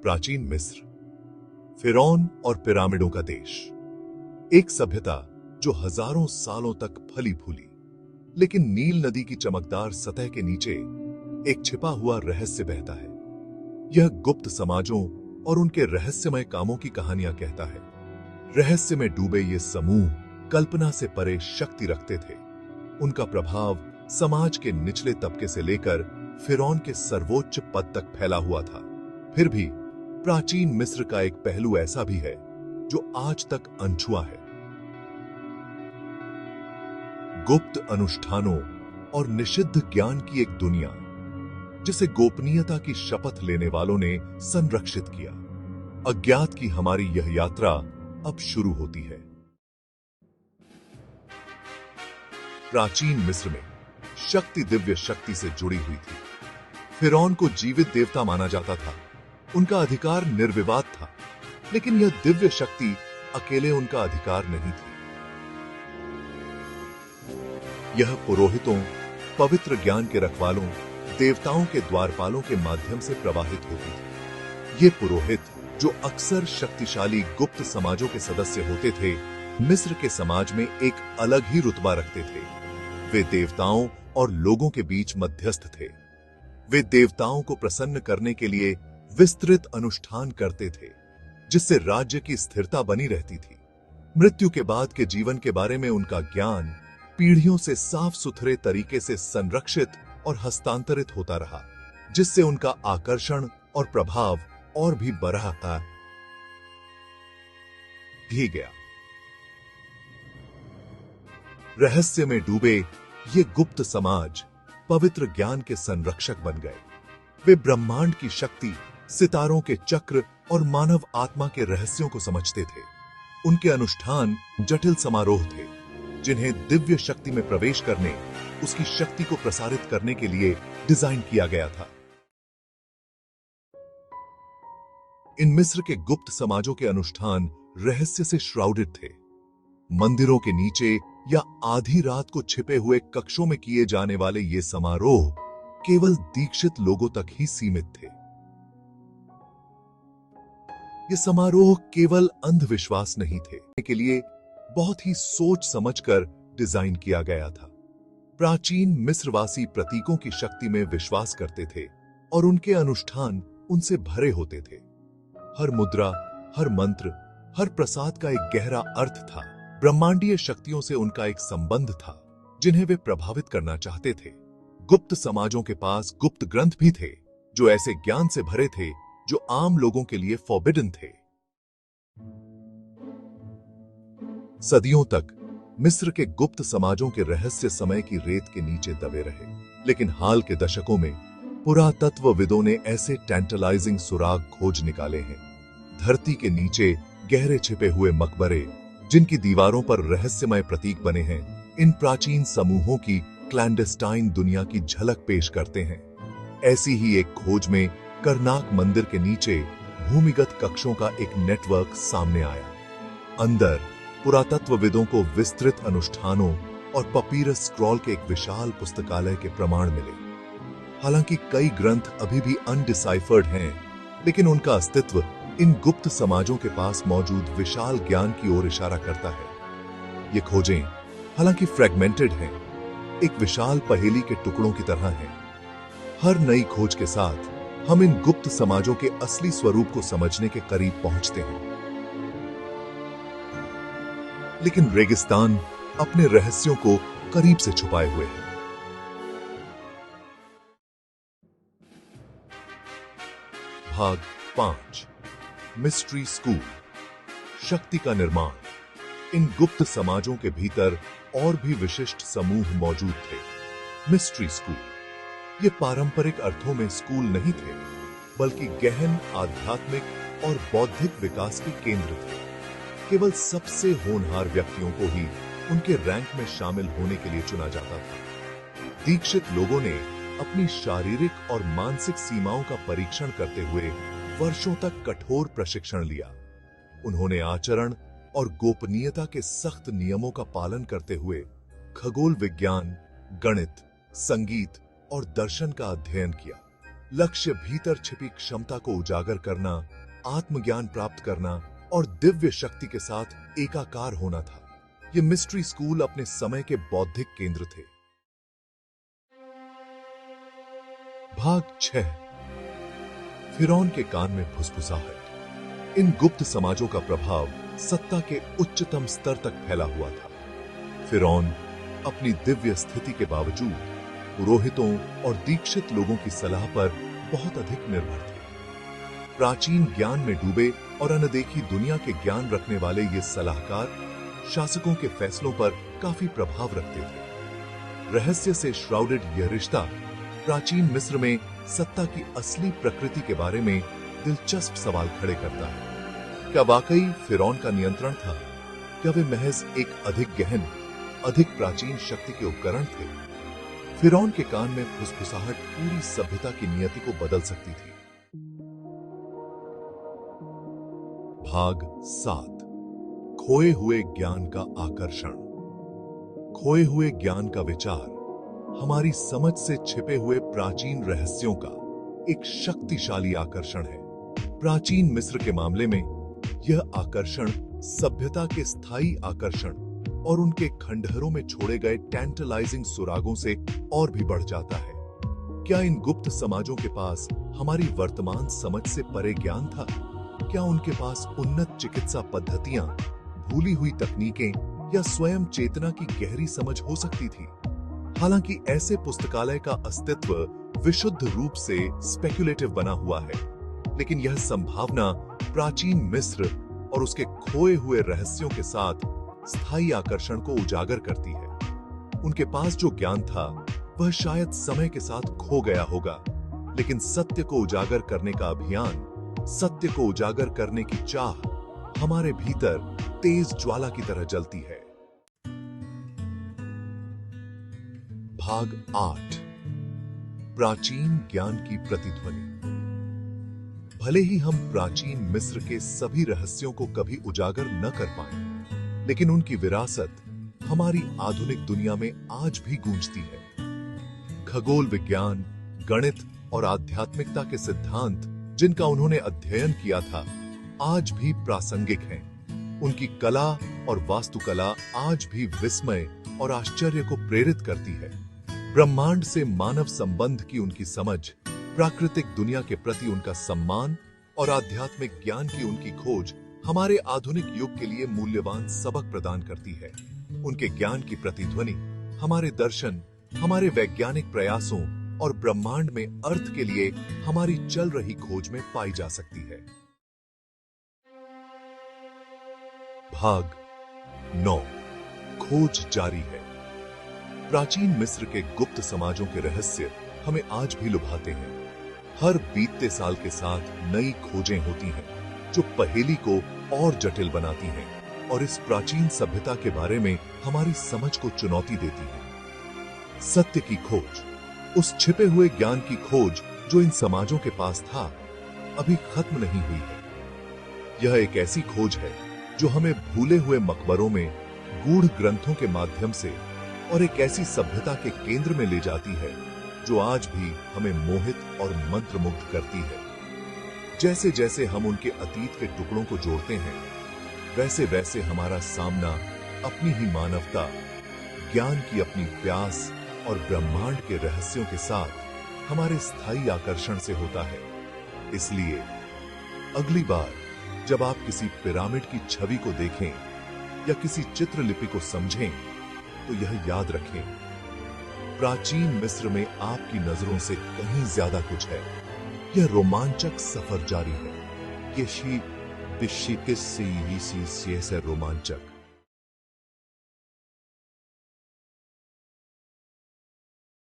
प्राचीन मिस्र, फिरौन और पिरामिडों का देश। एक सभ्यता जो हजारों सालों तक फली फूली, लेकिन नील नदी की चमकदार सतह के नीचे एक छिपा हुआ रहस्य बहता है। यह गुप्त समाजों और उनके रहस्यमय कामों की कहानियां कहता है। रहस्य में डूबे ये समूह कल्पना से परे शक्ति रखते थे। उनका प्रभाव समाज के निचले तबके से लेकर फिरौन के सर्वोच्च पद तक फैला हुआ था। फिर भी प्राचीन मिस्र का एक पहलू ऐसा भी है जो आज तक अनछुआ है। गुप्त अनुष्ठानों और निषिद्ध ज्ञान की एक दुनिया जिसे गोपनीयता की शपथ लेने वालों ने संरक्षित किया। अज्ञात की हमारी यह यात्रा अब शुरू होती है। प्राचीन मिस्र में शक्ति दिव्य शक्ति से जुड़ी हुई थी। फिरौन को जीवित देवता माना जाता था। उनका अधिकार निर्विवाद था, लेकिन यह दिव्य शक्ति अकेले उनका अधिकार नहीं थी। यह पुरोहितों, पवित्र ज्ञान के रखवालों, देवताओं के द्वारपालों के माध्यम से प्रवाहित होती थी। ये पुरोहित, जो अक्सर शक्तिशाली गुप्त समाजों के सदस्य होते थे, मिस्र के समाज में एक अलग ही रुतबा रखते थे। वे देवताओं और लोगों के बीच मध्यस्थ थे। वे देवताओं को प्रसन्न करने के लिए विस्तृत अनुष्ठान करते थे, जिससे राज्य की स्थिरता बनी रहती थी। मृत्यु के बाद के जीवन के बारे में उनका ज्ञान पीढ़ियों से साफ सुथरे तरीके से संरक्षित और हस्तांतरित होता रहा, जिससे उनका आकर्षण और प्रभाव और भी बढ़ता ही गया। रहस्य में डूबे ये गुप्त समाज पवित्र ज्ञान के संरक्षक बन गए। वे ब्रह्मांड की शक्ति, सितारों के चक्र और मानव आत्मा के रहस्यों को समझते थे। उनके अनुष्ठान जटिल समारोह थे, जिन्हें दिव्य शक्ति में प्रवेश करने, उसकी शक्ति को प्रसारित करने के लिए डिजाइन किया गया था। इन मिस्र के गुप्त समाजों के अनुष्ठान रहस्य से श्राउडेड थे। मंदिरों के नीचे या आधी रात को छिपे हुए कक्षों में किए जाने वाले ये समारोह केवल दीक्षित लोगों तक ही सीमित थे। ये समारोह केवल अंधविश्वास नहीं थे, के लिए बहुत ही सोच समझकर डिजाइन किया गया था। प्राचीन मिस्रवासी प्रतीकों की शक्ति में विश्वास करते थे और उनके अनुष्ठान उनसे भरे होते थे। हर मुद्रा, हर मंत्र, हर प्रसाद का एक गहरा अर्थ था। ब्रह्मांडीय शक्तियों से उनका एक संबंध था, जिन्हें वे प्रभावित करना चाहते थे। गुप्त समाजों के पास गुप्त ग्रंथ भी थे, जो ऐसे ज्ञान से भरे थे जो आम लोगों के लिए फॉरबिडन थे। सदियों तक मिस्र के गुप्त समाजों के रहस्य समय की रेत के नीचे दबे रहे, लेकिन हाल के दशकों में पुरातत्वविदों ने ऐसे टैंटलाइजिंग सुराग खोज निकाले हैं। धरती के नीचे गहरे छिपे हुए मकबरे, जिनकी दीवारों पर रहस्यमय प्रतीक बने हैं, इन प्राचीन समूहों की क्लैंडेस्टाइन दुनिया की झलक पेश करते हैं। ऐसी ही एक खोज में करनाक मंदिर के नीचे भूमिगत कक्षों का एक नेटवर्क सामने आया। अंदर पुरातत्वविदों को विस्तृत अनुष्ठानों और पपीरस स्क्रॉल के एक विशाल पुस्तकालय के प्रमाण मिले। हालांकि कई ग्रंथ अभी भी अनडिसाइफर्ड हैं, लेकिन उनका अस्तित्व इन गुप्त समाजों के पास मौजूद विशाल ज्ञान की ओर इशारा करता है। ये खोजें हालांकि फ्रैगमेंटेड हैं, एक विशाल पहेली के टुकड़ों की तरह हैं। हर नई खोज के साथ हम इन गुप्त समाजों के असली स्वरूप को समझने के करीब पहुंचते हैं। लेकिन रेगिस्तान अपने रहस्यों को करीब से छुपाए हुए है। भाग 5, मिस्ट्री स्कूल, शक्ति का निर्माण। इन गुप्त समाजों के भीतर और भी विशिष्ट समूह मौजूद थे। मिस्ट्री स्कूल ये पारंपरिक अर्थों में स्कूल नहीं थे, बल्कि गहन आध्यात्मिक और बौद्धिक विकास के केंद्र थे। केवल सबसे होनहार व्यक्तियों को ही उनके रैंक में शामिल होने के लिए चुना जाता था। दीक्षित लोगों ने अपनी शारीरिक और मानसिक सीमाओं का परीक्षण करते हुए वर्षों तक कठोर प्रशिक्षण लिया। उन्होंने आचरण और गोपनीयता के सख्त नियमों का पालन करते हुए खगोल विज्ञान, गणित, संगीत और दर्शन का अध्ययन किया। लक्ष्य भीतर छिपी क्षमता को उजागर करना, आत्मज्ञान प्राप्त करना और दिव्य शक्ति के साथ एकाकार होना था। ये मिस्ट्री स्कूल अपने समय के बौद्धिक केंद्र थे। भाग 6। फिरौन के कान में फुसफुसाहट। इन गुप्त समाजों का प्रभाव सत्ता के उच्चतम स्तर तक फैला हुआ था। फिरौन अपनी दिव्य स्थिति के बावजूद पुरोहितों और दीक्षित लोगों की सलाह पर बहुत अधिक निर्भर थे। प्राचीन ज्ञान में डूबे और अनदेखी दुनिया के ज्ञान रखने वाले ये सलाहकार शासकों के फैसलों पर काफी प्रभाव रखते थे। रहस्य से श्राउडेड यह रिश्ता प्राचीन मिस्र में सत्ता की असली प्रकृति के बारे में दिलचस्प सवाल खड़े करता है। क्या वाकई फिरौन का नियंत्रण था? क्या वे महज एक अधिक गहन, अधिक प्राचीन शक्ति के उपकरण थे? फिरौन के कान में फुसफुसाहट पूरी सभ्यता की नियति को बदल सकती थी। भाग 7। खोए हुए ज्ञान का आकर्षण। खोए हुए ज्ञान का विचार हमारी समझ से छिपे हुए प्राचीन रहस्यों का एक शक्तिशाली आकर्षण है। प्राचीन मिस्र के मामले में यह आकर्षण सभ्यता के स्थायी आकर्षण और उनके खंडहरों में छोड़े गए टेंटलाइजिंग सुरागों से और भी बढ़ जाता है। क्या इन गुप्त समाजों के पास हमारी वर्तमान समझ से परे ज्ञान था? क्या उनके पास उन्नत चिकित्सा पद्धतियां, भूली हुई तकनीकें या स्वयं चेतना की गहरी समझ हो सकती थी? हालांकि ऐसे पुस्तकालय का अस्तित्व विशुद्ध रूप से स्पेक्युलेटिव बना हुआ है, लेकिन यह संभावना प्राचीन मिस्र और उसके खोए हुए रहस्यों के साथ स्थायी आकर्षण को उजागर करती है। उनके पास जो ज्ञान था वह शायद समय के साथ खो गया होगा, लेकिन सत्य को उजागर करने का अभियान, सत्य को उजागर करने की चाह हमारे भीतर तेज ज्वाला की तरह जलती है। भाग 8। प्राचीन ज्ञान की प्रतिध्वनि। भले ही हम प्राचीन मिस्र के सभी रहस्यों को कभी उजागर न कर पाए, लेकिन उनकी विरासत हमारी आधुनिक दुनिया में आज भी गूंजती है। खगोल विज्ञान, गणित और आध्यात्मिकता के सिद्धांत जिनका उन्होंने अध्ययन किया था, आज भी प्रासंगिक हैं। उनकी कला और वास्तुकला आज भी विस्मय और आश्चर्य को प्रेरित करती है। ब्रह्मांड से मानव संबंध की उनकी समझ, प्राकृतिक दुनिया के प्रति उनका सम्मान और आध्यात्मिक ज्ञान की उनकी खोज हमारे आधुनिक युग के लिए मूल्यवान सबक प्रदान करती है। उनके ज्ञान की प्रतिध्वनि हमारे दर्शन, हमारे वैज्ञानिक प्रयासों और ब्रह्मांड में अर्थ के लिए हमारी चल रही खोज में पाई जा सकती है। भाग 9। खोज जारी है। प्राचीन मिस्र के गुप्त समाजों के रहस्य हमें आज भी लुभाते हैं। हर बीतते साल के साथ नई खोजें होती हैं जो पहेली को और जटिल बनाती हैं और इस प्राचीन सभ्यता के बारे में हमारी समझ को चुनौती देती हैं। सत्य की खोज, उस छिपे हुए ज्ञान की खोज जो इन समाजों के पास था, अभी खत्म नहीं हुई है। यह एक ऐसी खोज है जो हमें भूले हुए मकबरों में गूढ़ ग्रंथों के माध्यम से और एक ऐसी सभ्यता के केंद्र में ले जाती है जो आज भी हमें मोहित और मंत्रमुग्ध करती है। जैसे जैसे हम उनके अतीत के टुकड़ों को जोड़ते हैं, वैसे वैसे हमारा सामना अपनी ही मानवता, ज्ञान की अपनी प्यास और ब्रह्मांड के रहस्यों के साथ हमारे स्थायी आकर्षण से होता है। इसलिए अगली बार जब आप किसी पिरामिड की छवि को देखें या किसी चित्रलिपि को समझें, तो यह याद रखें, प्राचीन मिस्र में आपकी नजरों से कहीं ज्यादा कुछ है। यह रोमांचक सफर जारी है। ये शी रोमांचक